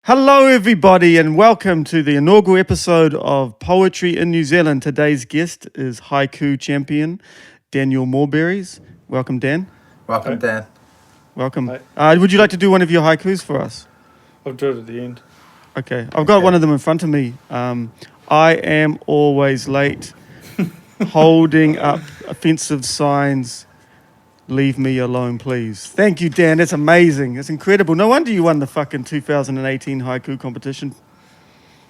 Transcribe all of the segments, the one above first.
Hello, everybody, and welcome to the inaugural episode of Poetry in New Zealand. Today's guest is haiku champion Daniel Morberries. Welcome, Dan. Welcome, Dan. Welcome. Would you like to do one of your haikus for us? I'll do it at the end. Okay. I've got one of them in front of me. I am always late, holding up offensive signs. Leave me alone, please. Thank you, Dan. That's amazing. That's incredible. No wonder you won the fucking 2018 haiku competition.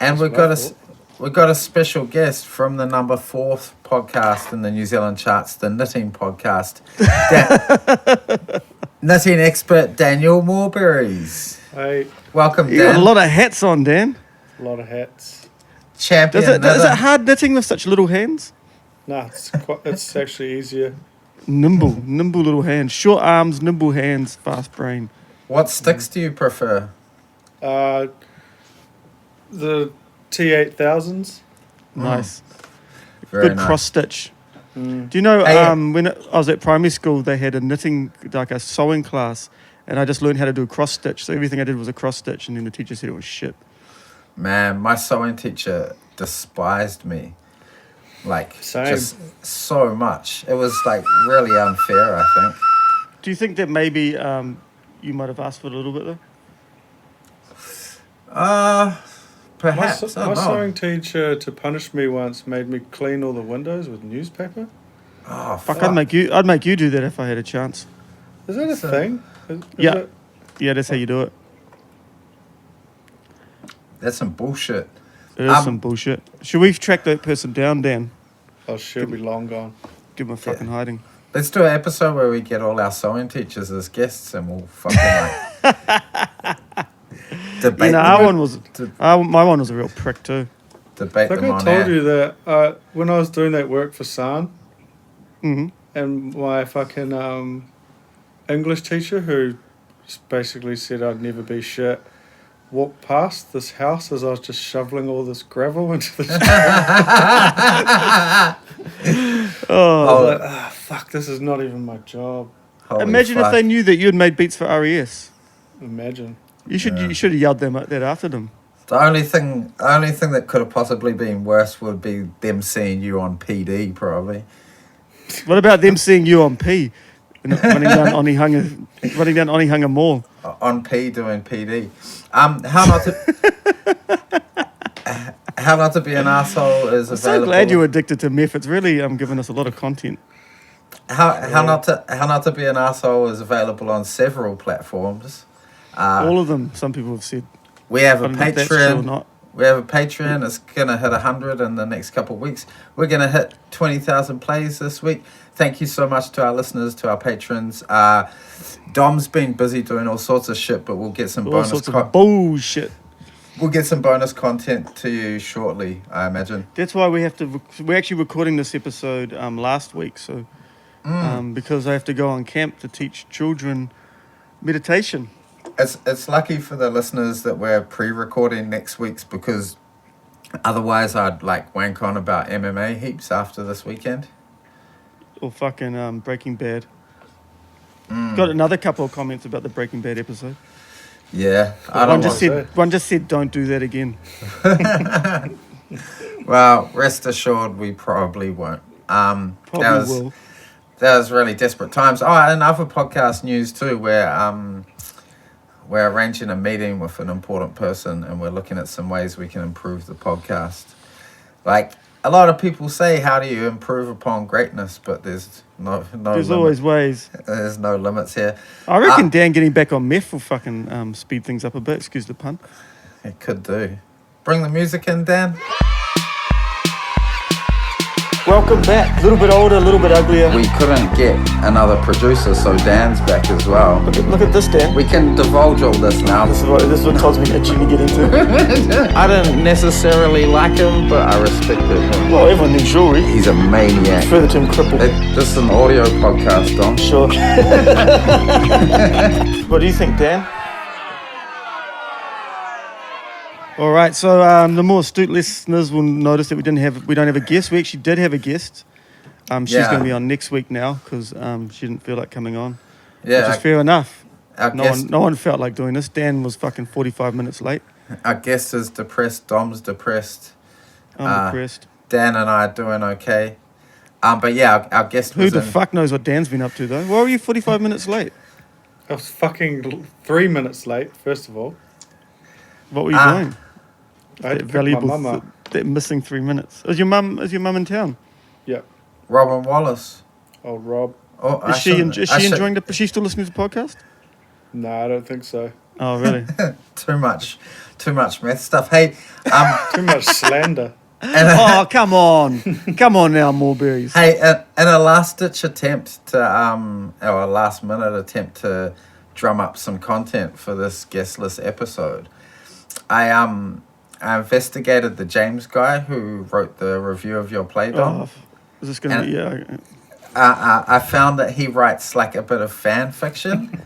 And we've got a special guest from the number 4th podcast in the New Zealand charts, the Knitting Podcast. Knitting expert Daniel Morberries. Hey, Welcome, You Dan. got a lot of hats on, Dan. a lot of hats. Champion. Is it hard knitting with such little hands? Nah, it's actually easier. Nimble little hands. Short arms, nimble hands, fast brain. What sticks do you prefer? The T8000s. Nice. Very Good nice. cross stitch. Do you know, Hey, when I was at primary school, they had a knitting, like a sewing class, and I just learned how to do a cross stitch. So everything I did was a cross stitch, and then the teacher said it was shit. Man, my sewing teacher despised me. Like, Same. just so much. It was, like, really unfair, I think. Do you think that maybe you might have asked for it a little bit, though? Perhaps. I My don't know. sewing teacher, to punish me once, made me clean all the windows with newspaper. Oh, Fuck, I'd make you do that if I had a chance. Is that a So- thing? Is Yeah. it? Yeah, that's how you do it. That's some bullshit. It is some bullshit. Should we track that person down, Dan? Oh, she'll be long gone. Give him a fucking hiding. Let's do an episode where we get all our sewing teachers as guests and we'll fucking debate Our them, one was, my one was a real prick too. debate Like them I on told air. you that when I was doing that work for San, Mm-hmm. and my fucking English teacher, who basically said I'd never be shit, walked past this house as I was just shoveling all this gravel into the street. I was like, fuck, this is not even my job. Holy Imagine if fuck. they knew that you had made beats for RES. Imagine. You should have yelled that after them. The only thing that could have possibly been worse would be them seeing you on PD, probably. What about them seeing you on P, running down Onehunga Mall? On P doing PD. How not to be an asshole is I'm available. so glad you're addicted to meth. It's really giving us a lot of content. How not to be an asshole is available on several platforms. All of them. Some people have said. We have I a don't know if that's true or Patreon. not. We have a Patreon. It's going to hit 100 in the next couple of weeks. We're going to hit 20,000 plays this week. Thank you so much to our listeners, to our patrons. Dom's been busy doing all sorts of shit, but we'll get some All bonus sorts of bullshit. We'll get some bonus content to you shortly, I imagine. That's why we have to. We're actually recording this episode last week, so because I have to go on camp to teach children meditation. It's lucky for the listeners that we're pre-recording next week's, because otherwise I'd like wank on about MMA heaps after this weekend. Or fucking Breaking Bad. Got another couple of comments about the Breaking Bad episode. Yeah, One just said, "Don't do that again." Well, rest assured, we probably won't. Probably will. That was really desperate times. Oh, and other podcast news too, where we're arranging a meeting with an important person, and we're looking at some ways we can improve the podcast. Like, a lot of people say, how do you improve upon greatness? But there's no There's limit. always ways. There's no limits here. I reckon Dan getting back on meth will fucking speed things up a bit. Excuse the pun. It could do. Bring the music in, Dan. Welcome back. A little bit older, a little bit uglier. We couldn't get another producer, so Dan's back as well. Look at this, Dan. We can divulge all this now. This is what Todd's been itching to get into. I didn't necessarily like him, but I respected him. Well, everyone needs jewelry. He's a maniac. Further to him crippled. This is an audio podcast, Dom. Sure. What do you think, Dan? All right, so the more astute listeners will notice that we don't have a guest. We actually did have a guest. She's going to be on next week now because she didn't feel like coming on. Yeah, Which is fair enough. our No guest, one felt like doing this. Dan was fucking 45 minutes late. Our guest is depressed. Dom's depressed. I'm depressed. Dan and I are doing okay. But yeah, our guest Who was the in. fuck knows what Dan's been up to, though? Why were you 45 minutes late? I was fucking 3 minutes late, first of all. What were you doing? I had to That pick my mum up. that missing 3 minutes. Is your mum in town? Yeah. Robin Wallace. Oh, Rob. Oh, Is she enjoying the? Is she still listening to the podcast? No, I don't think so. Oh, really? Too much meth stuff. Hey, Too much slander. Oh, come on. Come on now, Mulberries. hey, in a last-ditch attempt to or a last-minute attempt to drum up some content for this guestless episode, I investigated the James guy who wrote the review of your play, Dom. Oh, is this going to be... Yeah. I found that he writes like a bit of fan fiction,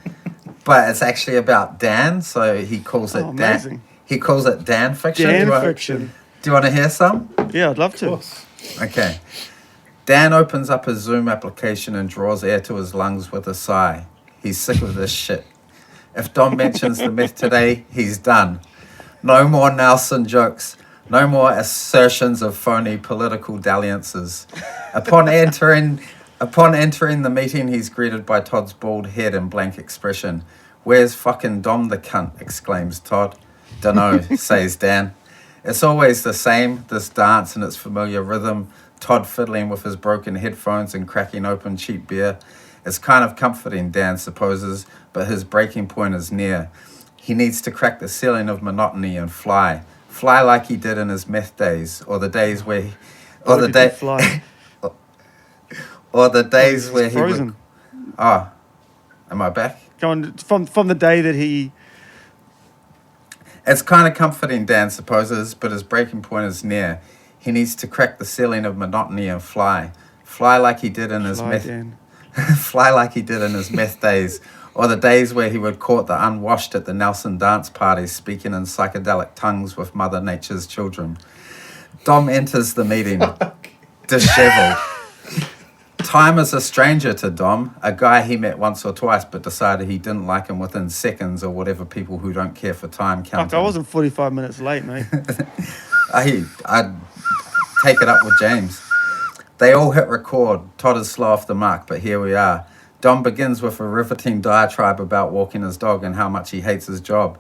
but it's actually about Dan, so he calls it Dan. Amazing. He calls it Danfiction. Danfiction. Do you want to hear some? Yeah, I'd love Of to. course. Okay. Dan opens up his Zoom application and draws air to his lungs with a sigh. He's sick of this shit. If Dom mentions the myth today, he's done. No more Nelson jokes. No more assertions of phony political dalliances. Upon entering the meeting, he's greeted by Todd's bald head and blank expression. Where's fucking Dom the cunt? Exclaims Todd. Dunno, says Dan. It's always the same, this dance and its familiar rhythm. Todd fiddling with his broken headphones and cracking open cheap beer. It's kind of comforting, Dan supposes, but his breaking point is near. He needs to crack the ceiling of monotony and fly. Fly like he did in his meth days, or the days where he... Or the day... Fly. Or the days where he would... Frozen. Oh, am I back? Go on, from the day that he... It's kind of comforting, Dan supposes, but his breaking point is near. He needs to crack the ceiling of monotony and fly. Fly like he did in his Fly, meth... Dan. Fly like he did in his meth days, or the days where he would court the unwashed at the Nelson dance parties, speaking in psychedelic tongues with Mother Nature's children. Dom enters the meeting, disheveled. Time is a stranger to Dom, a guy he met once or twice but decided he didn't like him within seconds, or whatever people who don't care for time count. Fuck, I wasn't 45 minutes late, mate. I'd take it up with James. They all hit record. Todd is slow off the mark, but here we are. Dom begins with a riveting diatribe about walking his dog and how much he hates his job.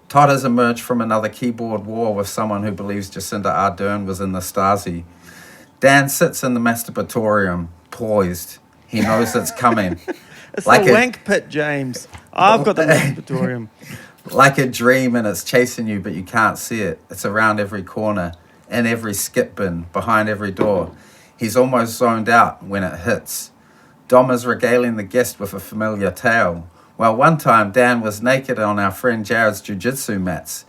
Todd has emerged from another keyboard war with someone who believes Jacinda Ardern was in the Stasi. Dan sits in the masturbatorium, poised. He knows it's coming. It's Like the a- wank pit, James. I've got the masturbatorium. Like a dream, and it's chasing you, but you can't see it. It's around every corner, in every skip bin, behind every door. He's almost zoned out when it hits. Dom is regaling the guest with a familiar tale. Well, one time Dan was naked on our friend Jared's jiu-jitsu mats.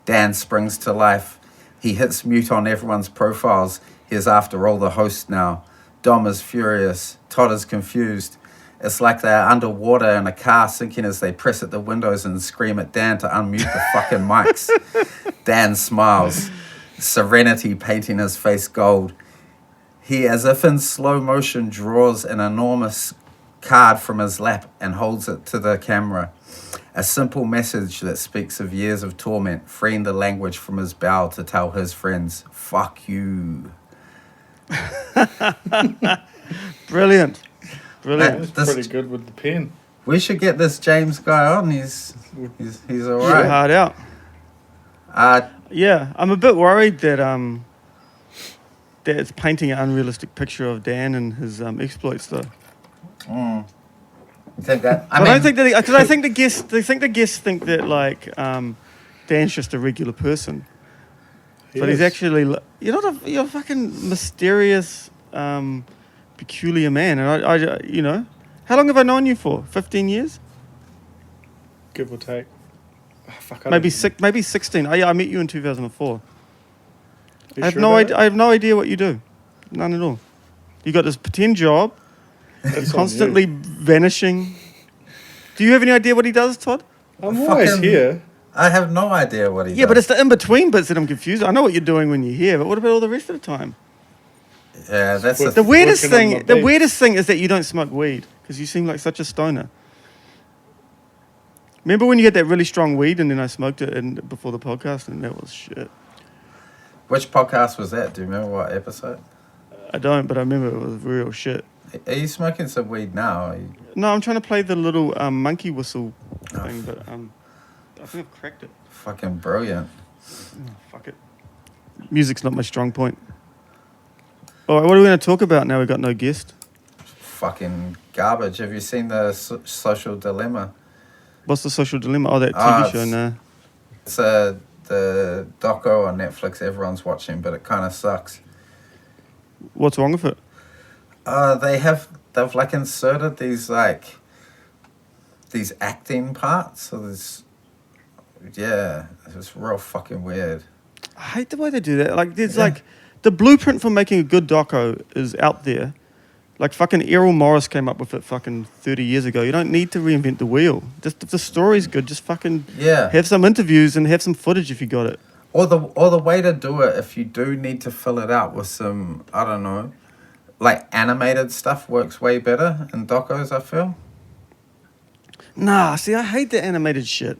Dan springs to life. He hits mute on everyone's profiles. He is, after all, the host now. Dom is furious. Todd is confused. It's like they are underwater in a car sinking as they press at the windows and scream at Dan to unmute the fucking mics. Dan smiles, serenity painting his face gold. He, as if in slow motion, draws an enormous card from his lap and holds it to the camera. A simple message that speaks of years of torment, freeing the language from his bowel to tell his friends, fuck you. Brilliant. That's This- pretty good with the pen. We should get this James guy on. He's all Pretty right. hard out. Yeah. I'm a bit worried that that it's painting an unrealistic picture of Dan and his exploits, though. You think that? I don't think that because I think the guests think that like Dan's just a regular person, but he's actually you're a fucking mysterious, peculiar man, and I you know, how long have I known you for? 15 years? Give or take. Oh, fuck, I Maybe don't- maybe 16. Oh, yeah, I met you in 2004. You I have sure no about idea. I have no idea what you do. None at all. You got this pretend job. that? That's You're on constantly you. vanishing. Do you have any idea what he does, Todd? I'm always Fucking- here. I have no idea what he Yeah, does. but it's the in-between bits that I'm confused. I know what you're doing when you're here, but what about all the rest of the time? Yeah, that's With The weirdest Working on my thing, the beats. weirdest thing is that you don't smoke weed because you seem like such a stoner. Remember when you had that really strong weed and then I smoked it before the podcast and that was shit. Which podcast was that? Do you remember what episode? I don't, but I remember it was real shit. Are you smoking some weed now? Are you... No, I'm trying to play the little monkey whistle thing, but I think I've cracked it. Fucking brilliant. Oh, fuck it. Music's not my strong point. All right, what are we going to talk about now? We've got no guest. Fucking garbage. Have you seen the Social Dilemma? What's the Social Dilemma? Oh, that TV show, it's- nah. It's the doco on Netflix everyone's watching, but it kind of sucks. What's wrong with it? They've like inserted these acting parts. So it's real fucking weird. I hate the way they do that. Like, there's like the blueprint for making a good doco is out there. Like fucking Errol Morris came up with it fucking 30 years ago. You don't need to reinvent the wheel. Just if the story's good, just fucking have some interviews and have some footage if you got it. Or the way to do it, if you do need to fill it out with some, I don't know, like animated stuff works way better in docos, I feel. Nah, see, I hate the animated shit.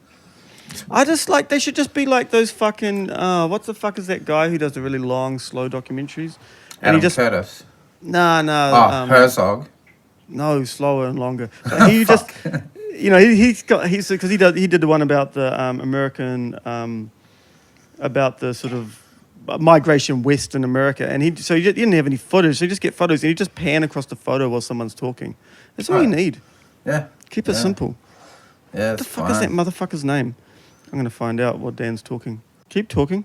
I just like, they should just be like those fucking, what the fuck is that guy who does the really long, slow documentaries? And Adam he just, Curtis. no. Herzog. No, slower and longer. But he just, you know, because he did the one about the American, about the sort of migration west in America, and he didn't have any footage, so you just get photos and you just pan across the photo while someone's talking. That's all you need. Yeah. Keep it simple. Yeah, What the fuck is that motherfucker's name? I'm gonna find out what Dan's talking. Keep talking.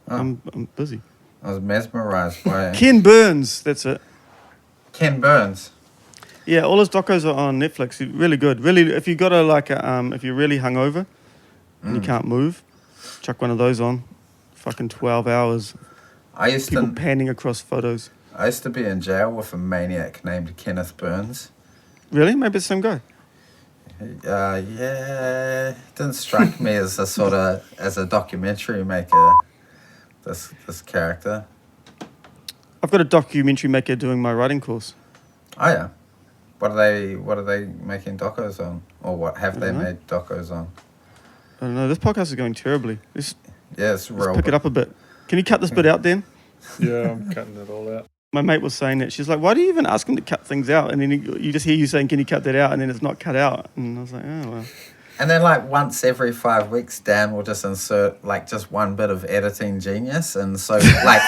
Oh. I'm busy. I was mesmerized by Ken Burns, that's it. Ken Burns. Yeah, all his docos are on Netflix. Really good. Really, if you got if you're really hungover and you can't move, chuck one of those on. Fucking 12 hours. People panning across photos. I used to be in jail with a maniac named Kenneth Burns. Really? Maybe it's the same guy. Yeah, didn't strike me as a documentary maker. This character. I've got a documentary maker doing my writing course. Oh yeah, what are they making docos on, or what have they made docos on? I don't know. This podcast is going terribly. Let's Let's pick it up a bit. Can you cut this bit out, Dan? Yeah, I'm cutting it all out. My mate was saying that. She's like, why do you even ask him to cut things out? And then you just hear you saying, can you cut that out? And then it's not cut out. And I was like, oh, well. And then like once every 5 weeks, Dan will just insert like just one bit of editing genius. And so like,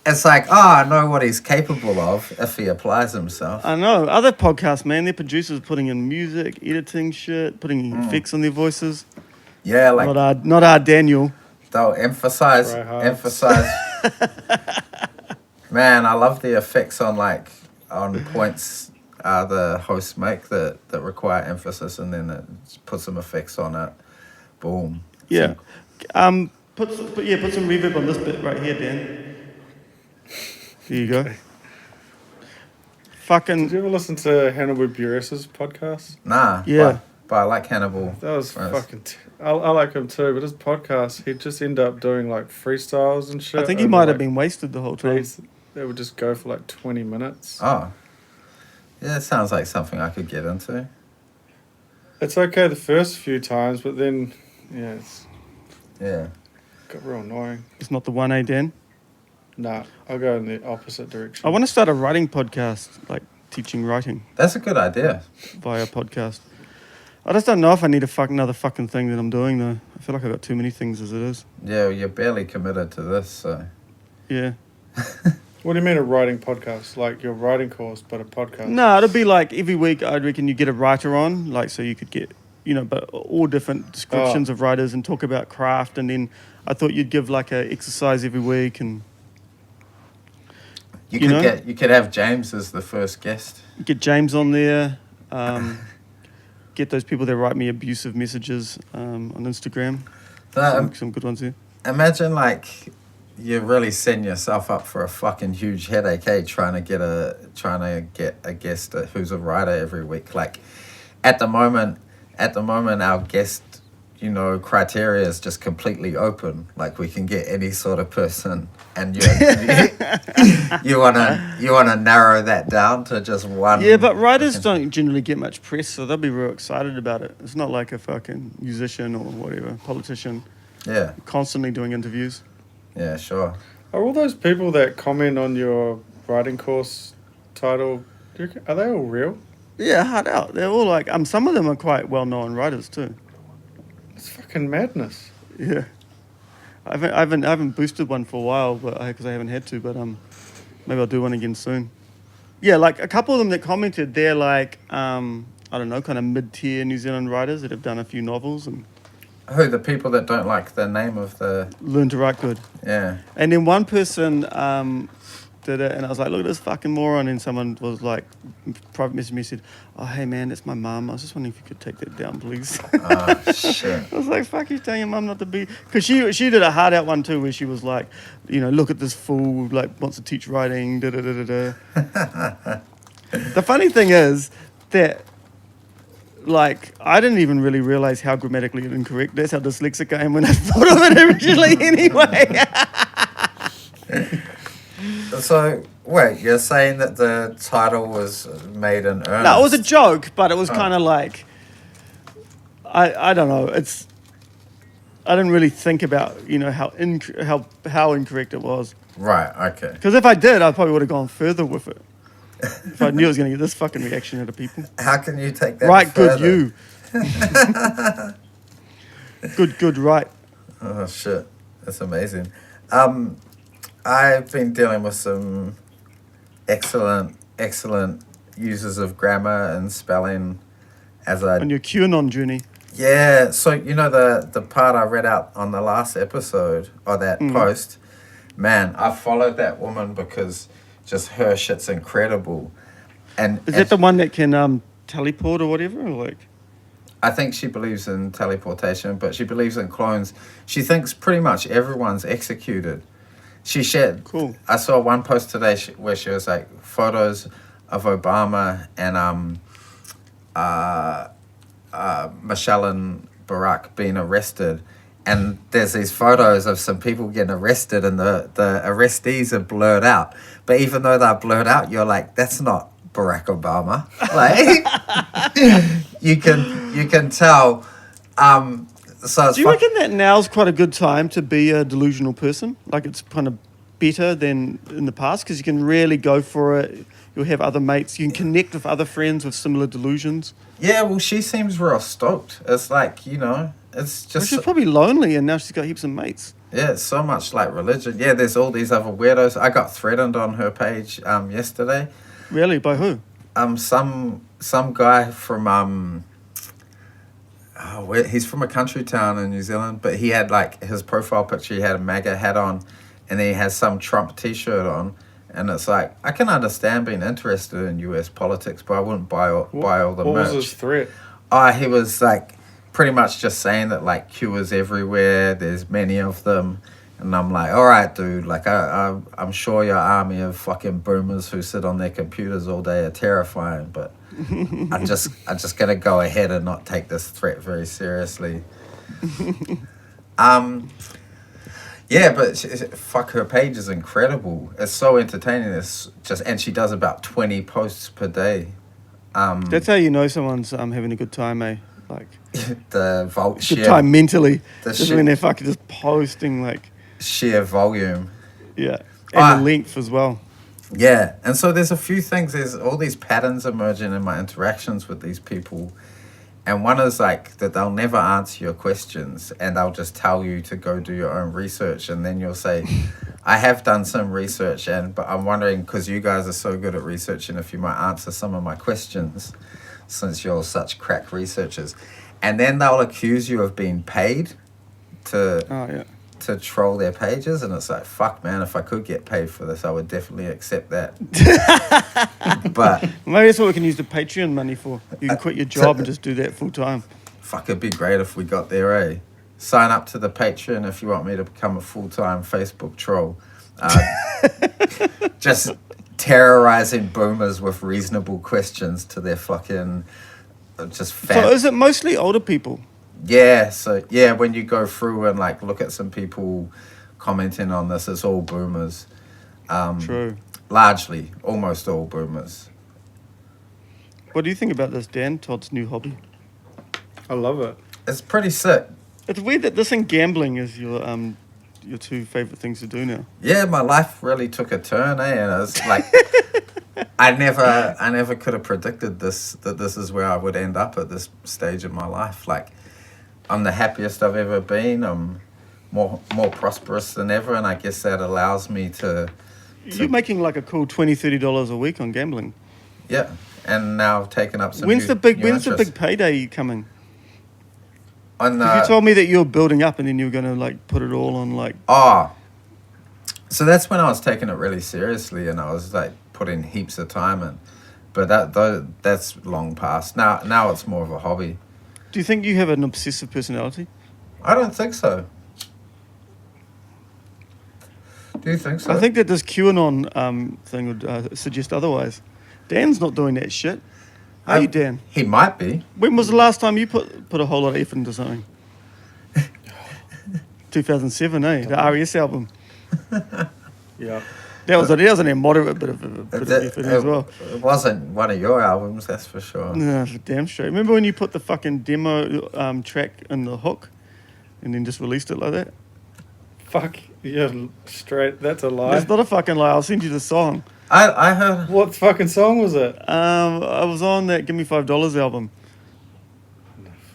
it's like, I know what he's capable of if he applies himself. I know. Other podcasts, man, their producers putting in music, editing shit, putting effects on their voices. Yeah, like. Not our Daniel. They'll emphasize. Man, I love the effects on points the hosts make that require emphasis, and then it put some effects on it. Boom. Yeah. Put some reverb on this bit right here, Dan. There you go. Fucking. Did you ever listen to Hannibal Buress's podcast? Nah. Yeah. But I like Hannibal. That was fucking. I like him too, but his podcast, he'd just end up doing like freestyles and shit. I think he might have been wasted the whole time. They would just go for like 20 minutes. Oh. Yeah, it sounds like something I could get into. It's okay the first few times, but then, it's got real annoying. It's not the one, Dan? Nah, I'll go in the opposite direction. I want to start a writing podcast, like teaching writing That's a good idea. via podcast. I just don't know if I need another fucking thing that I'm doing, though. I feel like I've got too many things as it is. Yeah, you're barely committed to this, so. Yeah. What do you mean a writing podcast? Like your writing course, but a podcast? No, it'll be like every week, I reckon you get a writer on, like so you could get, but all different descriptions of writers and talk about craft. And then I thought you'd give like a exercise every week and... You could have James as the first guest. Get James on there. Get those people that write me abusive messages on Instagram. Some good ones there. Imagine you're really setting yourself up for a fucking huge headache, trying to get a guest who's a writer every week. Like at the moment our guest criteria is just completely open. Like we can get any sort of person, and you wanna narrow that down to just one. Yeah, but writers don't generally get much press, so they'll be real excited about it. It's not like a fucking musician or whatever, politician. Yeah. Constantly doing interviews. Yeah, sure. Are all those people that comment on your writing course title, are they all real? Yeah, hard out. They're all like, some of them are quite well-known writers too. It's fucking madness. Yeah. I haven't boosted one for a while, but because I haven't had to, but maybe I'll do one again soon. Yeah, like a couple of them that commented, they're like, I don't know, kind of mid-tier New Zealand writers that have done a few novels and Who, the people that don't like the name of the... learn to write good. Yeah. And then one person did it, and I was like, look at this fucking moron. And someone was like, private messaged me, said, oh, hey, man, it's my mum. I was just wondering if you could take that down, please. Oh, shit. I was like, fuck, you telling your mum not to be... Because she did a hard out one too, where she was like, look at this fool, like, wants to teach writing, da-da-da-da-da. The funny thing is that, like, I didn't even really realise how grammatically incorrect. That's how dyslexic I am when I thought of it originally anyway. So, wait, you're saying that the title was made in earnest? No, it was a joke, but it was kind of like... I don't know. I didn't really think about, how incorrect it was. Right, okay. Because if I did, I probably would have gone further with it. If I knew I was going to get this fucking reaction out of people. How can you take that Right, further? good you. good, right. Oh, shit. That's amazing. I've been dealing with some excellent uses of grammar and spelling as I... On your QAnon journey. Yeah, so the part I read out on the last episode, or that post, man, I followed that woman because just her shit's incredible. And Is that the one that can teleport or whatever? Or like, I think she believes in teleportation, but she believes in clones. She thinks pretty much everyone's executed. She shared... Cool. I saw one post today where she was like, photos of Obama and Michelle and Barack being arrested, and there's these photos of some people getting arrested, and the arrestees are blurred out. But even though they're blurred out, you're like, that's not Barack Obama. Like, you can tell. So do you reckon that now's quite a good time to be a delusional person? Like, it's kind of better than in the past because you can really go for it. You'll have other mates. You can connect with other friends with similar delusions. Yeah, well, she seems real stoked. It's like, it's just... Well, she's probably lonely and now she's got heaps of mates. Yeah, it's so much like religion. Yeah, there's all these other weirdos. I got threatened on her page yesterday. Really? By who? Some guy from... he's from a country town in New Zealand, but he had, like, his profile picture, he had a MAGA hat on, and then he has some Trump t-shirt on. And it's like, I can understand being interested in US politics, but I wouldn't buy all the merch. What was his threat? He was like pretty much just saying that like Q is everywhere, there's many of them. And I'm like, all right, dude, like I'm sure your army of fucking boomers who sit on their computers all day are terrifying, but I'm just gonna go ahead and not take this threat very seriously. Yeah, but fuck, her page is incredible. It's so entertaining. And she does about 20 posts per day. That's how you know someone's having a good time, eh? Like the good time mentally. Just when they're fucking just posting like sheer volume. Yeah, and the length as well. Yeah, and so there's a few things. There's all these patterns emerging in my interactions with these people. And one is like that they'll never answer your questions and they'll just tell you to go do your own research. And then you'll say, I have done some research, but I'm wondering, because you guys are so good at researching, if you might answer some of my questions since you're such crack researchers. And then they'll accuse you of being paid to troll their pages. And it's like, fuck, man, if I could get paid for this, I would definitely accept that. But maybe that's what we can use the Patreon money for. You can quit your job and just do that full time. Fuck, it'd be great if we got there, eh? Sign up to the Patreon if you want me to become a full-time Facebook troll. Just terrorizing boomers with reasonable questions to their fucking... So is it mostly older people? Yeah, so yeah, when you go through and like look at some people commenting on this, it's all boomers. True. Largely, almost all boomers. What do you think about this, Dan? Todd's new hobby. I love it. It's pretty sick. It's weird that this and gambling is your two favorite things to do now. Yeah, my life really took a turn, and it's like I never could have predicted that this is where I would end up at this stage of my life. Like, I'm the happiest I've ever been. I'm more prosperous than ever, and I guess that allows me to You're making like a cool $20-$30 a week on gambling. yeah. And now I've taken up some. When's the big interest. payday coming? On 'Cause you told me that you were building up and then you were gonna like put it all on like. So that's when I was taking it really seriously, and I was like putting heaps of time in. But that's long past. Now it's more of a hobby. Do you think you have an obsessive personality? I don't think so. Do you think so? I think that this QAnon thing would suggest otherwise. Dan's not doing that shit. Are you, Dan? He might be. When was the last time you put a whole lot of effort into something? 2007, eh? The RES album. Yeah. That was a moderate bit of effort as well. It wasn't one of your albums, that's for sure. No, for damn straight. Remember when you put the fucking demo track in the hook and then just released it like that? Fuck. Yeah, straight. That's a lie. That's not a fucking lie. I'll send you the song. I heard. What fucking song was it? I was on that Give Me $5 album.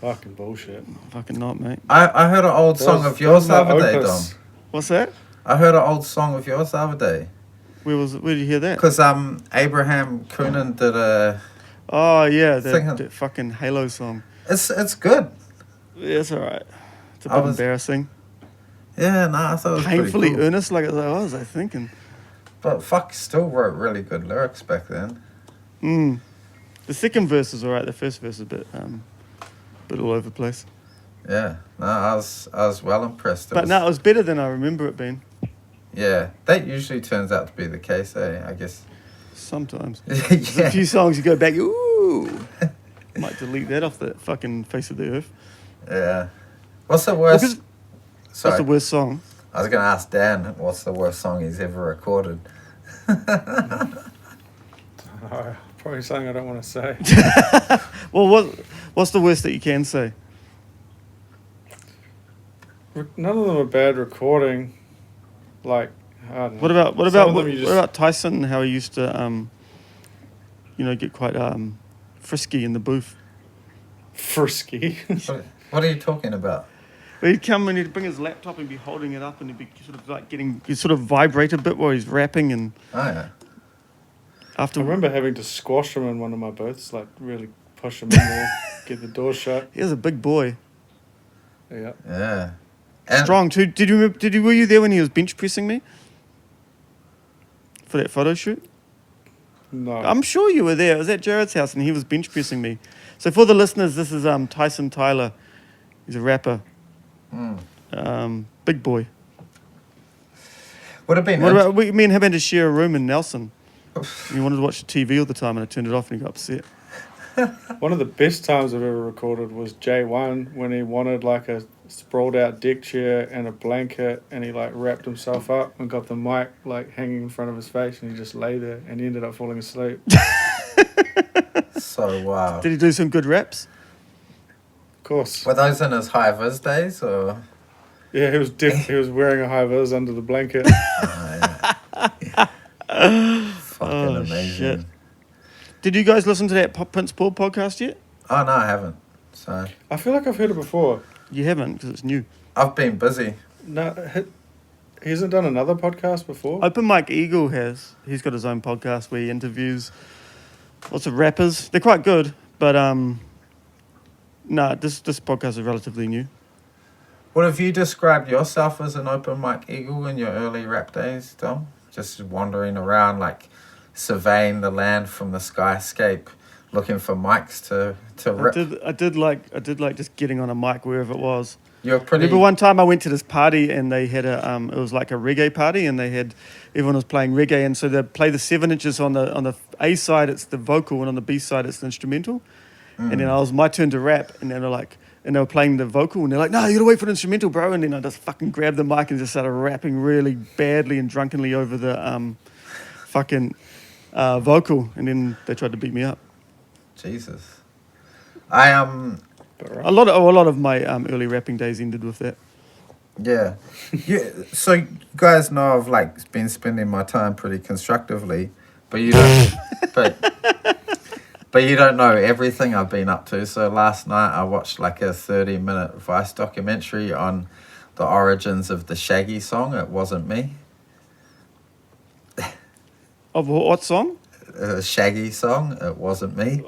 Fucking bullshit. Fucking not, mate. I heard an old song of yours the other day, Dom. What's that? I heard an old song of yours the other day. Where did you hear that? Because Abraham Coonan did a. Oh yeah, Singing. that fucking Halo song. It's good. Yeah, it's alright. It's a I bit was- embarrassing. Yeah, no, I thought it was Painfully pretty cool. earnest, like I was thinking. But fuck, still wrote really good lyrics back then. The second verse is alright. The first verse is a bit all over the place. Yeah, no, I was well impressed. But no, it was better than I remember it being. Yeah, that usually turns out to be the case, I guess. Sometimes. There's a Yeah. few songs you go back, ooh. Might delete that off the fucking face of the earth. Yeah. What's the worst? Because- Sorry, What's the worst song? I was going to ask Dan what's the worst song he's ever recorded. Oh, probably something I don't want to say. Well, what's the worst that you can say? None of them are bad recording. Like, I don't know. What Some about of them you just- Tyson? How he used to, get quite frisky in the booth. Frisky. What are you talking about? He'd come and he'd bring his laptop and be holding it up and he'd be sort of like he'd sort of vibrate a bit while he's rapping and Oh, yeah. after. I remember having to squash him in one of my booths, like really push him in there, get the door shut. He was a big boy, Yeah. Yeah. And strong too. Were you there when he was bench pressing me for that photo shoot? No. I'm sure you were there. It was at Jared's house and he was bench pressing me. So for the listeners, this is Tyson Tyler. He's a rapper. Big boy. would have been. What about me and him had to share a room in Nelson? He wanted to watch the TV all the time and I turned it off and he got upset. One of the best times I've ever recorded was J1 when he wanted like a sprawled out deck chair and a blanket and he like wrapped himself up and got the mic like hanging in front of his face and he just lay there and he ended up falling asleep. So wow. Did he do some good raps? Of course. Were those in his high vis days or? Yeah, he was wearing a high vis under the blanket. Fucking amazing. shit. Did you guys listen to that Prince Paul podcast yet? Oh no, I haven't. So I feel like I've heard it before. You haven't because it's new. I've been busy. No, he hasn't done another podcast before. Open Mike Eagle has. He's got his own podcast where he interviews lots of rappers. They're quite good, but this podcast is relatively new. What have you described yourself as an open mic eagle in your early rap days, Dom? Just wandering around, like surveying the land from the skyscape, looking for mics to rip. I did like just getting on a mic wherever it was. You're pretty. Remember one time I went to this party and they had it was like a reggae party and everyone was playing reggae and so they play the 7 inches on the A side it's the vocal and on the B side it's the instrumental. And then it was my turn to rap and then they're like, and they were playing the vocal, and they're like, "No, you gotta wait for the instrumental, bro." And then I just fucking grabbed the mic and just started rapping really badly and drunkenly over the fucking vocal, and then they tried to beat me up. Jesus. I A lot of my early rapping days ended with that. Yeah. So you guys know I've like been spending my time pretty constructively, but you don't but you don't know everything I've been up to. So last night I watched like a 30-minute Vice documentary on the origins of the Shaggy song, It Wasn't Me. Of what song? Shaggy song, It Wasn't Me.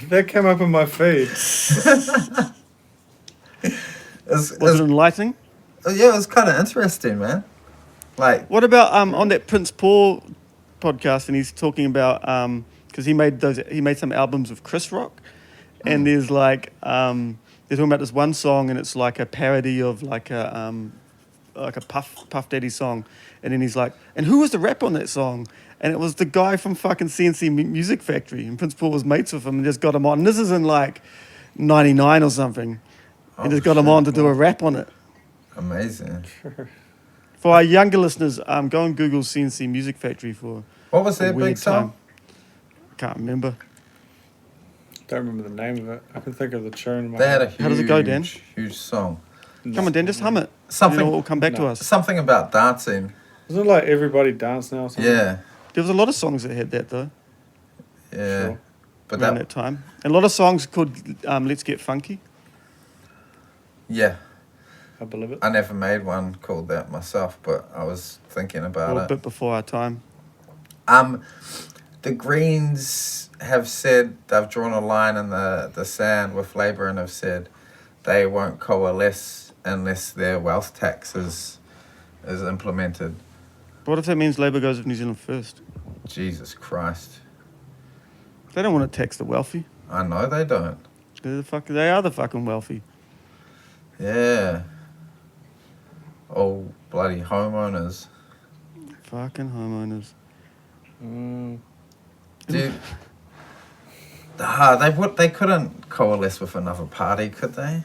That came up in my feed. Was it enlightening? Yeah, it was kind of interesting, man. Like, What about on that Prince Paul podcast, and he's talking about because he made some albums with Chris Rock, and there's like they're talking about this one song, and it's like a parody of like a Puff Daddy song, and then he's like, and who was the rap on that song? And it was the guy from fucking CNC Music Factory, and Prince Paul was mates with him and just got him on. And this is in like '99 or something, and just got him on to do a rap on it. Amazing. For our younger listeners, go and Google CNC Music Factory for What was a their weird big song? Can't remember. Don't remember the name of it. I can think of the tune. in my They had a head. huge, How does it go, Dan? huge song. Come on, Dan, just hum it. Something- And it will come back to No. us. Something about dancing. Isn't it like Everybody Dance Now or something? Yeah. There was a lot of songs that had that though Yeah. Sure. But around that, that time. And a lot of songs called "Let's Get Funky." yeah. I believe it. I never made one called that myself, but I was thinking A about little it. bit before our time. The Greens have said they've drawn a line in the sand with Labour and have said they won't coalesce unless their wealth tax is implemented. What if that means Labour goes with New Zealand first? Jesus Christ. They don't want to tax the wealthy. I know they don't. They are the fucking wealthy. Yeah. Oh, bloody homeowners. Fucking homeowners. Dude. They couldn't coalesce with another party, could they?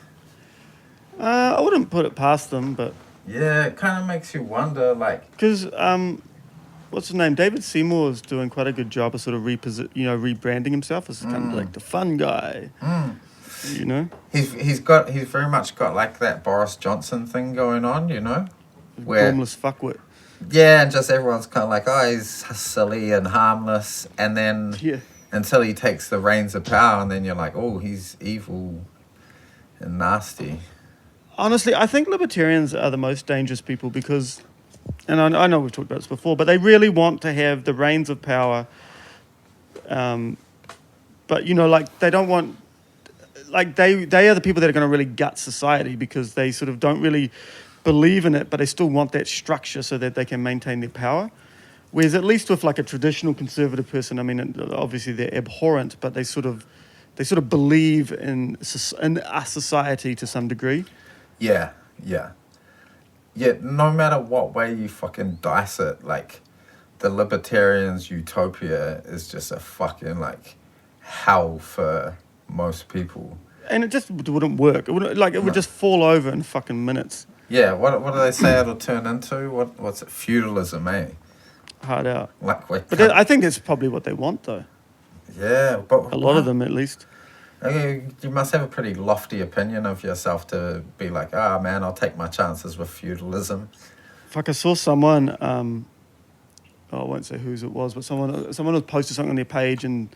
I wouldn't put it past them, but Yeah, it kind of makes you wonder, like, because what's his name? David Seymour is doing quite a good job of sort of rebranding himself as kind of like the fun guy. You know, he's very much got like that Boris Johnson thing going on, you know, where formless fuckwit. yeah, and just everyone's kind of like, oh, he's silly and harmless, and then Yeah. until he takes the reins of power, and then you're like, oh, he's evil and nasty. Honestly, I think libertarians are the most dangerous people because, and I know we've talked about this before, but they really want to have the reins of power. But you know, like they don't want, like they are the people that are going to really gut society because they sort of don't really believe in it, but they still want that structure so that they can maintain their power. Whereas at least with like a traditional conservative person, I mean, obviously they're abhorrent, but they sort of believe in our society to some degree. Yeah. No matter what way you fucking dice it, like the libertarians' utopia is just a fucking like hell for most people. And it just wouldn't work. It would it would just fall over in fucking minutes. Yeah, what do they say it'll turn into? What's it? Feudalism, eh? Hard out. Like But I think that's probably what they want, though. yeah, but A lot of them, at least. Okay, you must have a pretty lofty opinion of yourself to be like, ah, man, I'll take my chances with feudalism. Fuck, I saw someone. I won't say whose it was, but someone had posted something on their page, and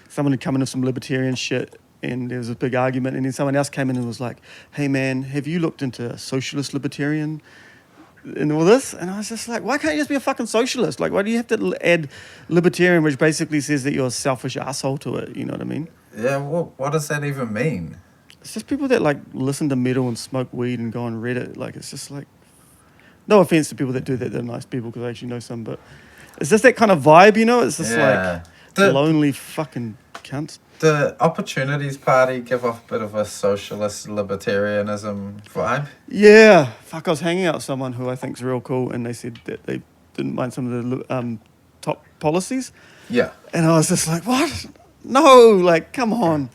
someone had come in with some libertarian shit, and there was a big argument, and then someone else came in and was like, "Hey, man, have you looked into socialist libertarian?" And all this, and I was just like, why can't you just be a fucking socialist? Like, why do you have to add libertarian, which basically says that you're a selfish asshole to it? You know what I mean? Yeah, what does that even mean? It's just people that like listen to metal and smoke weed and go on Reddit. Like, it's just like, no offense to people that do that, they're nice people because I actually know some, but it's just that kind of vibe, you know? It's just like lonely fucking cunts. The Opportunities Party give off a bit of a socialist libertarianism vibe. Yeah, fuck, I was hanging out with someone who I think's real cool, and they said that they didn't mind some of the top policies. Yeah. And I was just like, what? No, like, come on.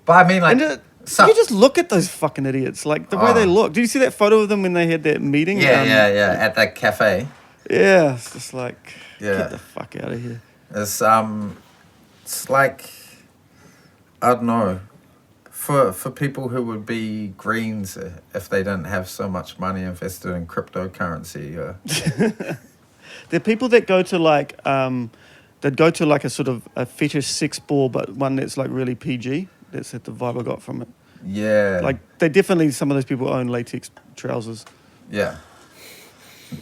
But I mean, like, And So, You just look at those fucking idiots, like the way they look. Did you see that photo of them when they had that meeting? yeah, at that cafe. Yeah, it's just like, Yeah. get the fuck out of here. It's like, I don't know, for people who would be greens if they didn't have so much money invested in cryptocurrency. There are people that go to like, that go to like a sort of a fetish sex ball, but one that's like really PG. That's the vibe I got from it. Yeah. Like, they definitely, some of those people own latex trousers. Yeah.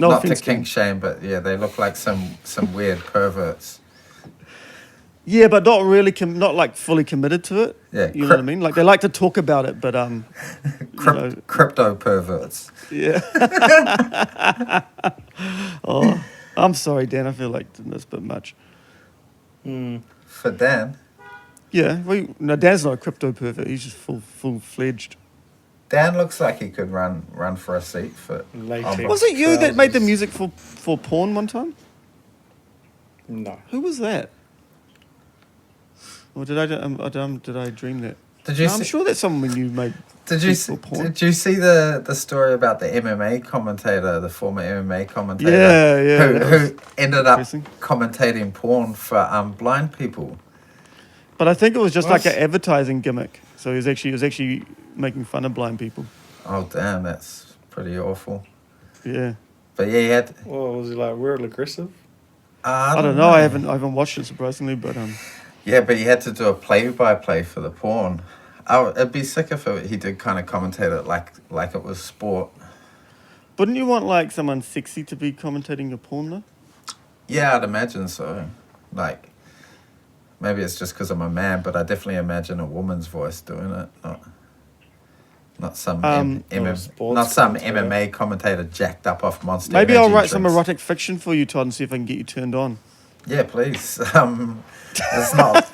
No Not to offense, kink man. shame, but yeah, they look like some weird perverts. Yeah, but not really, not like fully committed to it. Yeah, You know what I mean? Like, they like to talk about it, but you know, Crypto perverts. yeah. Oh, I'm sorry, Dan. I feel like that's a bit much. For Dan, Yeah, no, Dan's not a crypto pervert. He's just full-fledged. Dan looks like he could run for a seat for. Latex. Was it you that made the trousers. music for porn one time? No. Who was that? Or did I dream that? Did you? No, I'm sure that's someone you made. Did you for porn. did you see the story about the MMA commentator, the former MMA commentator? Yeah, Who ended up interesting. commentating porn for blind people. But I think it was just like What? an advertising gimmick. So he was actually making fun of blind people. Oh damn, that's pretty awful. Yeah. But yeah, he had. Well, was he like real aggressive? I don't know. I haven't watched it surprisingly, but Yeah, but he had to do a play-by-play for the porn. It'd be sick if he did kind of commentate it like it was sport. wouldn't you want like someone sexy to be commentating your porn though? Yeah, I'd imagine so. Like, maybe it's just because I'm a man, but I definitely imagine a woman's voice doing it, not some sports not some commentator. MMA commentator jacked up off Monster. Maybe I'll Energy write some drinks. erotic fiction for you, Todd, and see if I can get you turned on. Yeah, please. It's not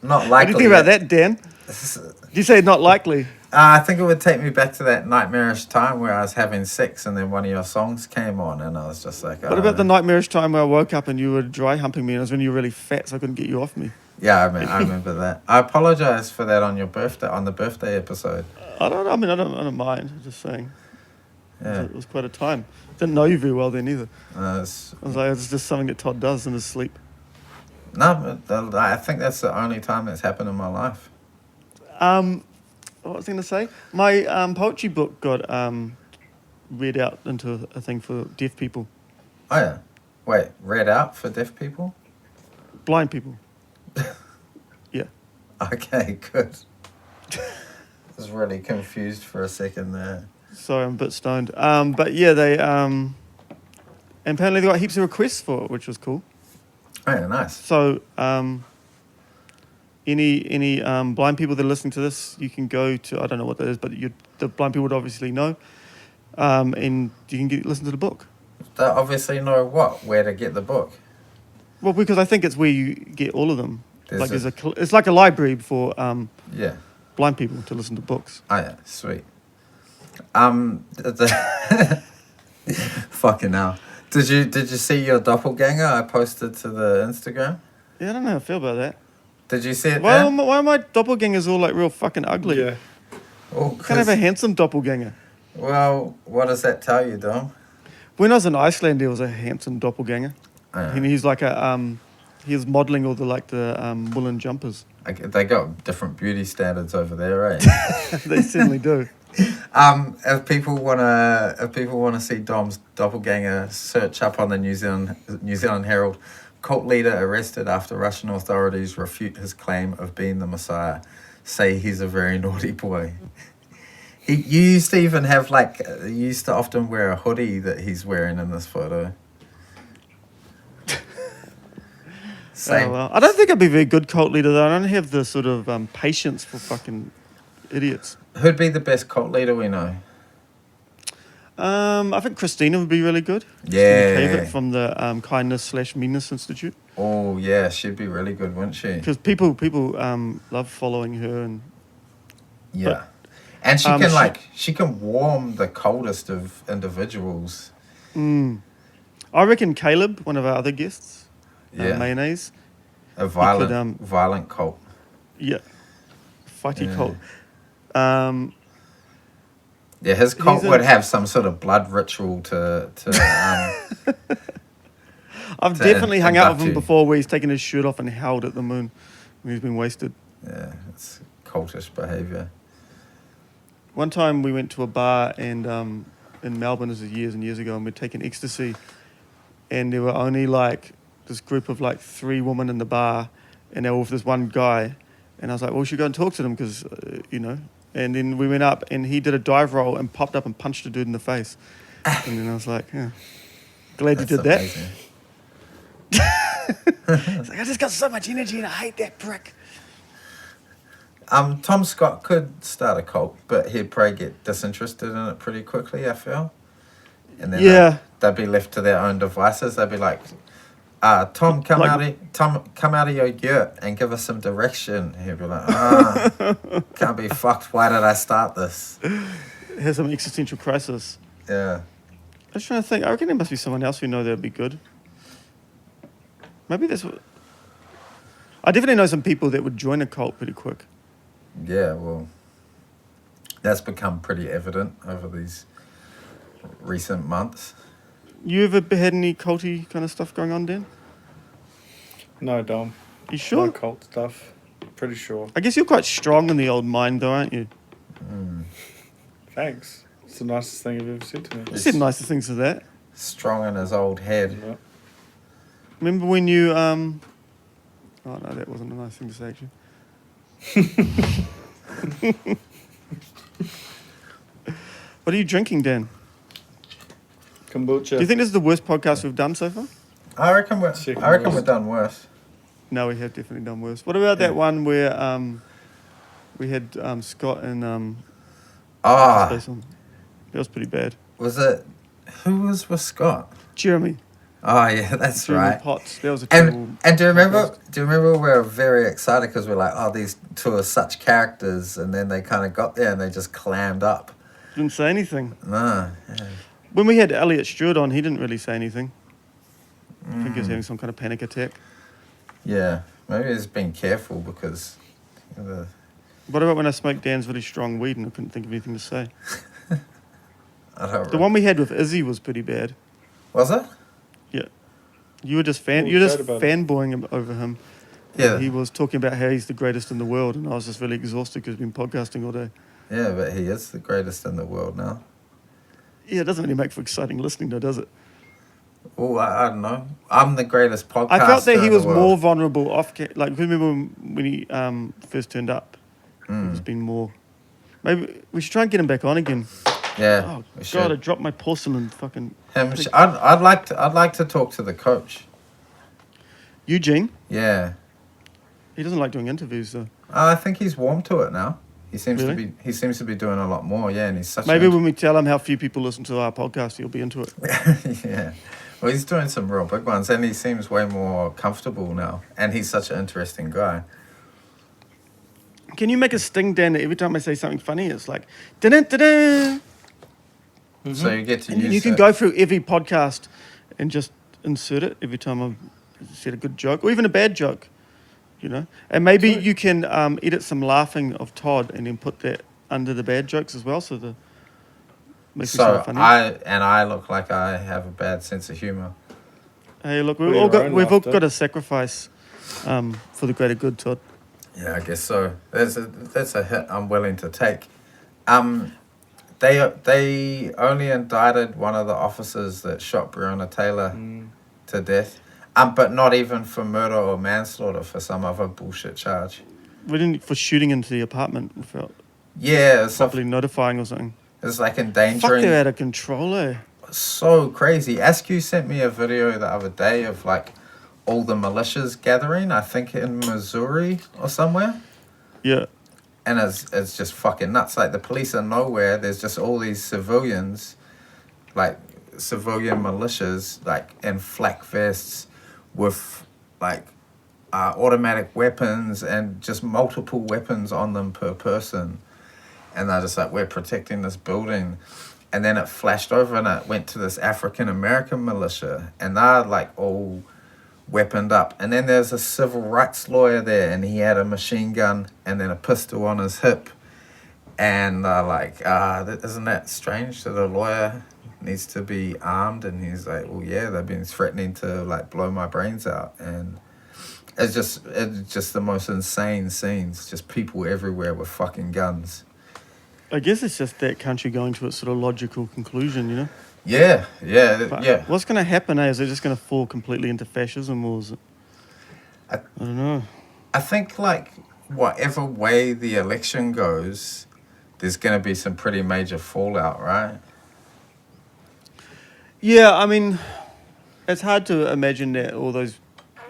What likely. do you think about that, Dan? Did you say not likely? I think it would take me back to that nightmarish time where I was having sex and then one of your songs came on and I was just like, What about the nightmarish time where I woke up and you were dry humping me and it was when you were really fat, so I couldn't get you off me? Yeah, I remember that. I apologize for that on the birthday episode. I don't mind. I'm just saying. Yeah. It was quite a time. Didn't know you very well then either. It's- I was like, it's just something that Todd does in his sleep. no, but I think that's the only time that's happened in my life. What was I going to say? My poetry book got read out into a thing for deaf people, Oh yeah. Wait, read out for deaf people? blind people. Yeah. Okay, good. I was really confused for a second there. Sorry, I'm a bit stoned. But yeah, they and apparently they got heaps of requests for it, which was cool. Oh yeah, nice. So any blind people that are listening to this, you can go to, I don't know what that is, but the blind people would obviously know, and you can listen to the book. They obviously know where to get the book. Well, because I think it's where you get all of them. There's It's like a library for Yeah. blind people to listen to books. Oh yeah, sweet. Fucking hell. Did you see your doppelganger I posted to the Instagram? Yeah, I don't know how I feel about that. Did you see it? Why Dan? are my doppelgangers all like real fucking ugly? Yeah. Oh, You can't have a handsome doppelganger. well, what does that tell you, Dom? When I was in Iceland, there was a handsome doppelganger. Yeah. And he's like he was modelling all the woolen jumpers. They got different beauty standards over there, eh? They certainly do. If people wanna see Dom's doppelganger, search up on the New Zealand Herald. Cult leader arrested after Russian authorities refute his claim of being the Messiah. Say he's a very naughty boy. You used to even have you used to often wear a hoodie that he's wearing in this photo. Same. Oh, well. I don't think I'd be a very good cult leader though. I don't have the sort of patience for fucking idiots. Who'd be the best cult leader we know? I think Christina would be really good. Yeah. Christina Cavett from the Kindness/Meanness Institute. Oh yeah, she'd be really good, wouldn't she? Because people love following her and Yeah. And she Um, can she- she can warm the coldest of individuals. I reckon Caleb, one of our other guests, Yeah. Mayonnaise, A violent could, violent cult. yeah, fighty Yeah. cult. Yeah, his cult He's a- would have some sort of blood ritual to I've to definitely hung out induct with him you. before where he's taken his shirt off and howled at the moon when he's been wasted. Yeah, it's cultish behaviour. One time we went to a bar and in Melbourne, this is years and years ago, and we'd taken ecstasy, and there were only like this group of like 3 women in the bar, and they were with this one guy, and I was like, well, we should go and talk to them because, you know. And then we went up, and he did a dive roll and popped up and punched a dude in the face. And then I was like, yeah, glad you did that. Amazing. It's like, I just got so much energy and I hate that prick. Tom Scott could start a cult, but he'd probably get disinterested in it pretty quickly, I feel. And then Yeah. they'd be left to their own devices. They'd be like, Tom, come out of your yurt and give us some direction. He'd be like, can't be fucked. Why did I start this? It has some existential crisis. Yeah. I was trying to think. I reckon there must be someone else we know that would be good. Maybe that's what... I definitely know some people that would join a cult pretty quick. Yeah, well, that's become pretty evident over these recent months. You ever had any culty kind of stuff going on, Dan? No, Dom. You sure? No cult stuff. Pretty sure. I guess you're quite strong in the old mind, though, aren't you? Thanks. It's the nicest thing you've ever said to me. You said nicer things to that. Strong in his old head. Yeah. Remember when you... Oh, no, that wasn't a nice thing to say, actually. What are you drinking, Dan? Kombucha. Do you think this is the worst podcast we've done so far? I reckon Second we've worst. done worse. No, we have definitely done worse. What about that one where we had Scott and Space on? That was pretty bad. Was it? Who was with Scott? Jeremy. Oh yeah, that's Jeremy right. Potts. That was a terrible... And do you remember? podcast. Do you remember we were very excited because we're like, oh, these 2 are such characters, and then they kind of got there and they just clammed up. Didn't say anything. No. Yeah. When we had Elliot Stewart on, he didn't really say anything. I think he was having some kind of panic attack. Yeah. Maybe he's been careful because. What about when I smoked Dan's really strong weed and I couldn't think of anything to say? I don't. The one we had with Izzy was pretty bad. Was it? Yeah. You were just Well, we you were just chatted about fanboying over him. Yeah. He was talking about how he's the greatest in the world, and I was just really exhausted because we've been podcasting all day. Yeah, but he is the greatest in the world now. Yeah, it doesn't really make for exciting listening, though, does it? Oh, I don't know. I'm the greatest podcaster. I felt that he in was the world. more vulnerable like remember when he first turned up. He's been more. Maybe we should try and get him back on again. Yeah. Oh we God! should. I dropped my porcelain. Fucking I'd like to talk to the coach. Eugene. Yeah. He doesn't like doing interviews though. I think he's warm to it now. He seems Really? he seems to be doing a lot more. Yeah, and he's such. Maybe when we tell him how few people listen to our podcast, he'll be into it. Yeah. Well, he's doing some real big ones, and he seems way more comfortable now. And he's such an interesting guy. Can you make a sting, Dan, that every time I say something funny, it's like, da-da-da-da. So you get to And use. you can it. go through every podcast and just insert it every time I've said a good joke or even a bad joke, you know. And maybe you can edit some laughing of Todd and then put that under the bad jokes as well, so the makes it So sound funny. I look like I have a bad sense of humor. Hey, look, Put your own we've all laughter. got to sacrifice for the greater good, Todd. Yeah, I guess so. That's a hit I'm willing to take. They only indicted one of the officers that shot Breonna Taylor to death, but not even for murder or manslaughter, for some other bullshit charge. We didn't for shooting into the apartment without Yeah, it's, properly notifying or something. it's like Fuck, endangering. they're out of control, eh? So crazy. Askew sent me a video the other day of like all the militias gathering, I think in Missouri or somewhere. Yeah. And it's just fucking nuts. Like the police are nowhere. There's just all these civilians, like civilian militias, like in flak vests with like automatic weapons and just multiple weapons on them per person. And they're just like, we're protecting this building. And then it flashed over and it went to this African American militia. And they're like all weaponed up. And then there's a civil rights lawyer there and he had a machine gun and then a pistol on his hip. And like, isn't that strange that a lawyer needs to be armed? And he's like, well, yeah, they've been threatening to like blow my brains out. And it's just the most insane scenes, just people everywhere with fucking guns. I guess it's just that country going to its sort of logical conclusion, you know? Yeah, But yeah. what's going to happen, is it just going to fall completely into fascism, or is it? I don't know. I think, like, whatever way the election goes, there's going to be some pretty major fallout, right? Yeah, I mean, it's hard to imagine that all those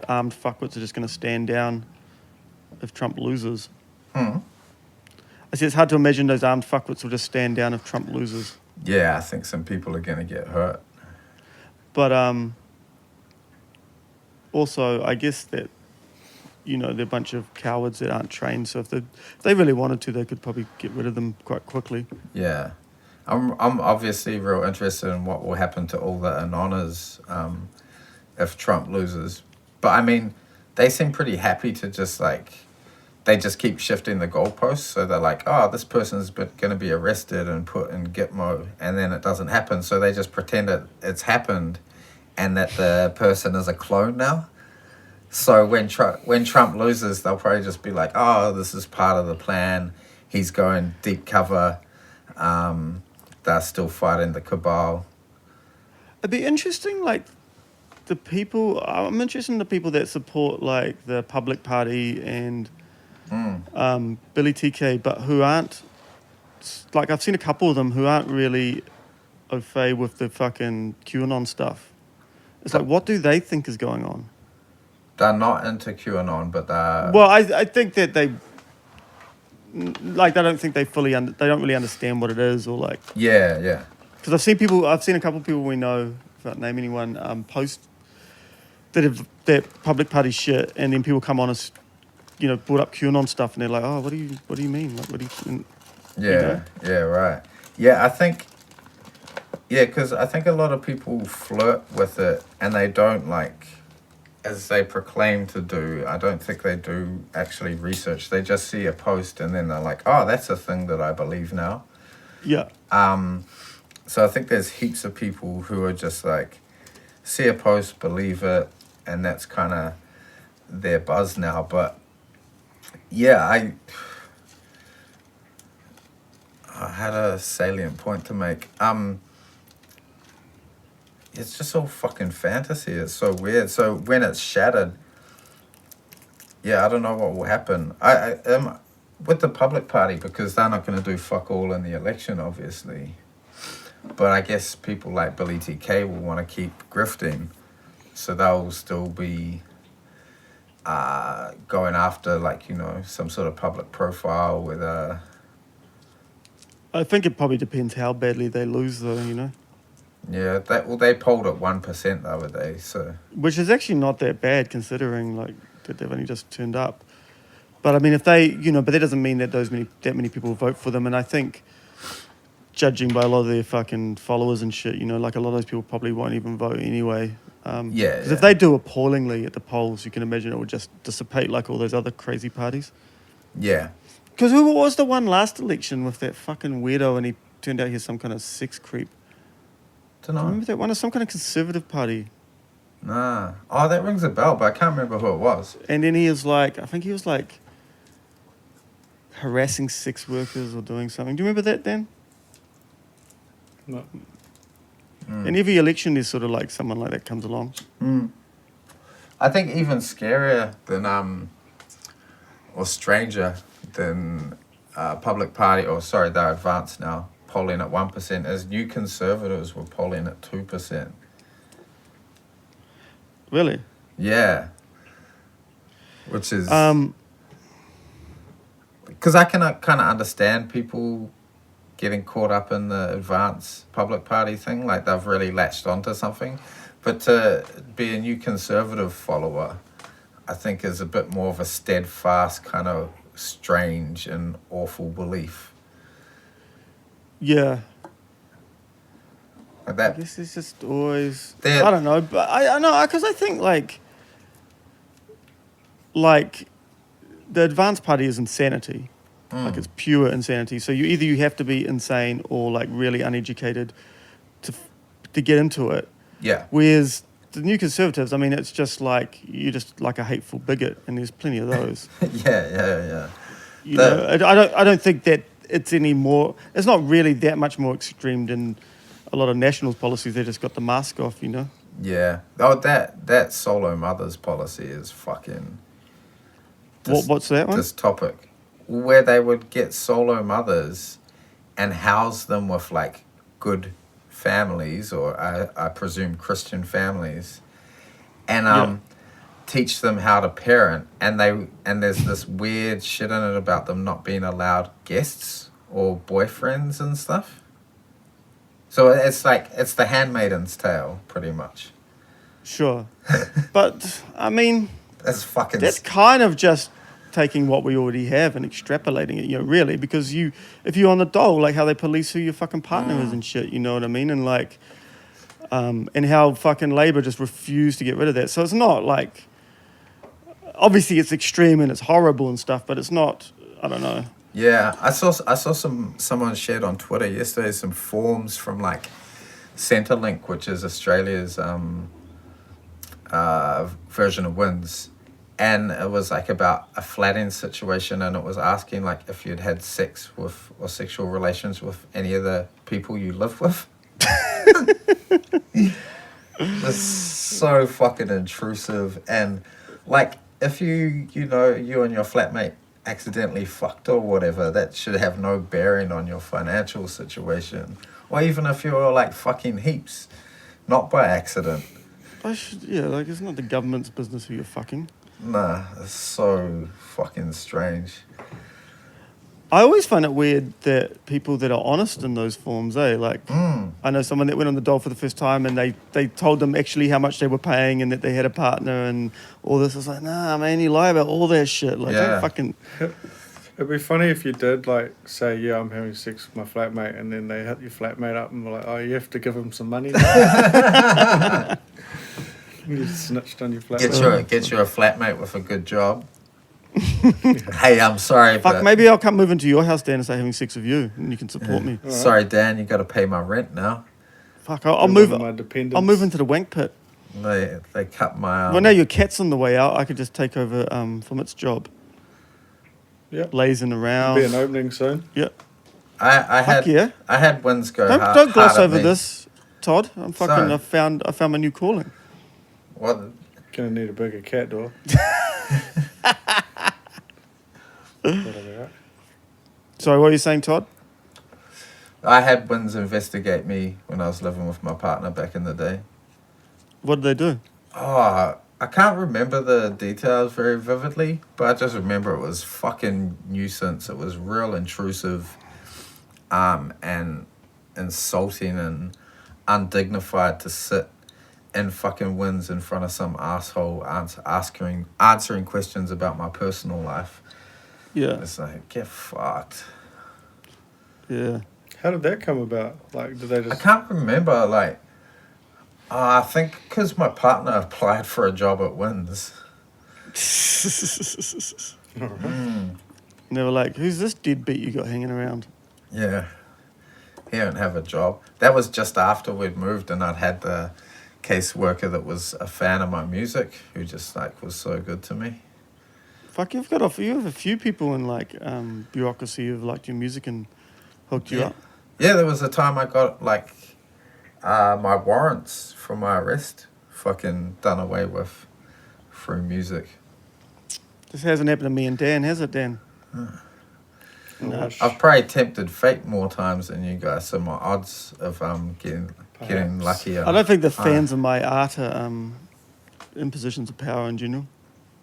armed fuckwits are just going to stand down if Trump loses. Hmm. I said it's hard to imagine those armed fuckwits will just stand down if Trump loses. Yeah, I think some people are going to get hurt. But also, I guess that, you know, they're a bunch of cowards that aren't trained. So if they really wanted to, they could probably get rid of them quite quickly. Yeah. I'm obviously real interested in what will happen to all the Anonnas if Trump loses. But, I mean, they seem pretty happy to just, like, they just keep shifting the goalposts. So they're like, oh, this person's going to be arrested and put in Gitmo, and then it doesn't happen. So they just pretend it's happened and that the person is a clone now. So when Trump loses, they'll probably just be like, oh, this is part of the plan. He's going deep cover. They're still fighting the cabal. It'd be interesting, like, I'm interested in the people that support, like, the Public Party and Billy TK, but who aren't, like, I've seen a couple of them who aren't really au fait with the fucking QAnon stuff. It's like, what do they think is going on? They're not into QAnon, but they're... Well, I think that they don't think they they don't really understand what it is, or like... Yeah. Because I've seen a couple of people we know, without naming anyone, post that Public Party shit, and then people come on as, you know, brought up QAnon stuff, and they're like, oh, what do you mean? Like, what do you... Yeah, right. Yeah, I think... Yeah, because I think a lot of people flirt with it, and they don't, like... as they proclaim to do, I don't think they do actually research. They just see a post and then they're like, oh, that's a thing that I believe now. Yeah. So I think there's heaps of people who are just like, see a post, believe it, and that's kind of their buzz now. But yeah, I had a salient point to make. It's just all fucking fantasy. It's so weird. So when it's shattered, yeah, I don't know what will happen. I am with the Public Party, because they're not going to do fuck all in the election, obviously. But I guess people like Billy TK will want to keep grifting, so they'll still be going after, like, you know, some sort of public profile with a... I think it probably depends how badly they lose, though, you know? Yeah, they polled at 1% the other day, so... Which is actually not that bad, considering, like, that they've only just turned up. But, I mean, if they, you know, but that doesn't mean that that many people vote for them. And I think, judging by a lot of their fucking followers and shit, you know, like, a lot of those people probably won't even vote anyway. Because if they do appallingly at the polls, you can imagine it would just dissipate like all those other crazy parties. Yeah. Because who was the one last election with that fucking weirdo, and he turned out he's some kind of sex creep? Don't know. Remember that one? Of some kind of conservative party. Nah. Oh, that rings a bell, but I can't remember who it was. And then he was like, I think he was like harassing sex workers or doing something. Do you remember that, Dan? No. And every election there's sort of like someone like that comes along. I think even scarier than or stranger than Public Party, or sorry, they're advanced now, polling at 1%, as New Conservatives were polling at 2%. Really? Yeah. Which is... Because I can kind of understand people getting caught up in the advanced Public Party thing, like they've really latched onto something. But to be a New Conservative follower, I think is a bit more of a steadfast, kind of strange and awful belief. Yeah. Like that. I guess it's just always... They're- I don't know, but I know, because I think like the advanced party is insanity. Like it's pure insanity. So you have to be insane or like really uneducated to get into it. Yeah. Whereas the New Conservatives, I mean, it's just like you're just like a hateful bigot, and there's plenty of those. Yeah. You know, I don't think that it's any more. It's not really that much more extreme than a lot of Nationals policies. They just got the mask off, you know. Yeah. Oh, that solo mothers policy is fucking. What's that one? This topic, where they would get solo mothers and house them with like good families, or I presume Christian families, and teach them how to parent, and there's this weird shit in it about them not being allowed guests or boyfriends and stuff. So it's the Handmaiden's Tale, pretty much. Sure, but I mean, that's kind of just taking what we already have and extrapolating it, you know, really, because if you're on the dole, like how they police who your fucking partner is and shit, you know what I mean, and like, and how fucking Labour just refused to get rid of that. So it's not like, obviously it's extreme and it's horrible and stuff, but it's not, I don't know. Yeah, I saw someone shared on Twitter yesterday some forms from like Centrelink, which is Australia's version of WINS, and it was like about a flat-end situation, and it was asking like if you'd had sex with or sexual relations with any of the people you live with. It's so fucking intrusive, and like if you and your flatmate accidentally fucked or whatever, that should have no bearing on your financial situation, or even if you're like fucking heaps, not by accident. Like it's not the government's business who you're fucking. Nah, it's so fucking strange. I always find it weird that people that are honest in those forms, like I know someone that went on the dole for the first time and they told them actually how much they were paying and that they had a partner and all this. I was like, nah, man, you lie about all that shit. Like, don't fucking... It'd be funny if you did, like, say, yeah, I'm having sex with my flatmate, and then they hit your flatmate up and were like, oh, you have to give him some money now. You snitched on your flatmate. Get you a flatmate with a good job. Hey, I'm sorry. Fuck, maybe I'll come move into your house, Dan, and start having sex with you, and you can support me. Right. Sorry, Dan, you got to pay my rent now. Fuck, I'll move. I'll move into the wank pit. They cut my. Well, now your cat's on the way out. I could just take over from its job. Yeah, lazing around. Be an opening soon. Yeah. I had winds go. Don't gloss over this, Todd. I found my new calling. What? Gonna need a bigger cat door. Sorry, what are you saying, Todd? I had Winds investigate me when I was living with my partner back in the day. What did they do? Oh, I can't remember the details very vividly, but I just remember it was fucking nuisance. It was real intrusive, and insulting and undignified to sit in fucking Winds in front of some asshole answering questions about my personal life. Yeah. It's like, get fucked. Yeah. How did that come about? Like, did they just... I can't remember, like... I think because my partner applied for a job at Winds. And they were like, who's this deadbeat you got hanging around? Yeah. He don't have a job. That was just after we'd moved, and I'd had the caseworker that was a fan of my music, who just, like, was so good to me. Fuck, you have a few people in, like, bureaucracy who've liked your music and hooked you up. Yeah, there was a time I got, like, my warrants for my arrest fucking done away with through music. This hasn't happened to me and Dan, has it, Dan? No. I've probably tempted fate more times than you guys, so my odds of getting lucky are... I don't think the fans of my art are in positions of power in general.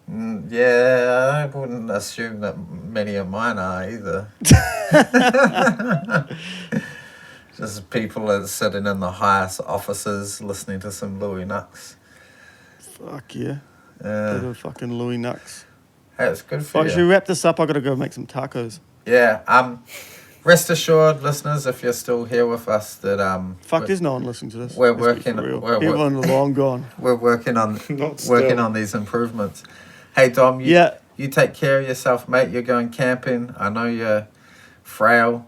Yeah, I wouldn't assume that many of mine are either. Just people that are sitting in the highest offices listening to some Louis Nux. Fuck yeah. Little fucking Louis Nux. Hey, it's good for you. Should we wrap this up? I gotta go make some tacos. Yeah. Rest assured, listeners, if you're still here with us, that there's no one listening to this. We're working. People are long gone. We're working on these improvements. Hey Dom, You take care of yourself, mate. You're going camping. I know you're frail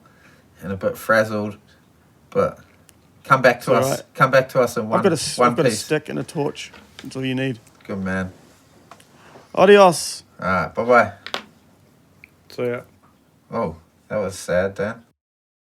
and a bit frazzled, but come back to us. Right. Come back to us in one I've got a piece. stick and a torch. That's all you need. Good man. Adios. All right. Bye bye. So yeah. Oh, that was sad, Dan.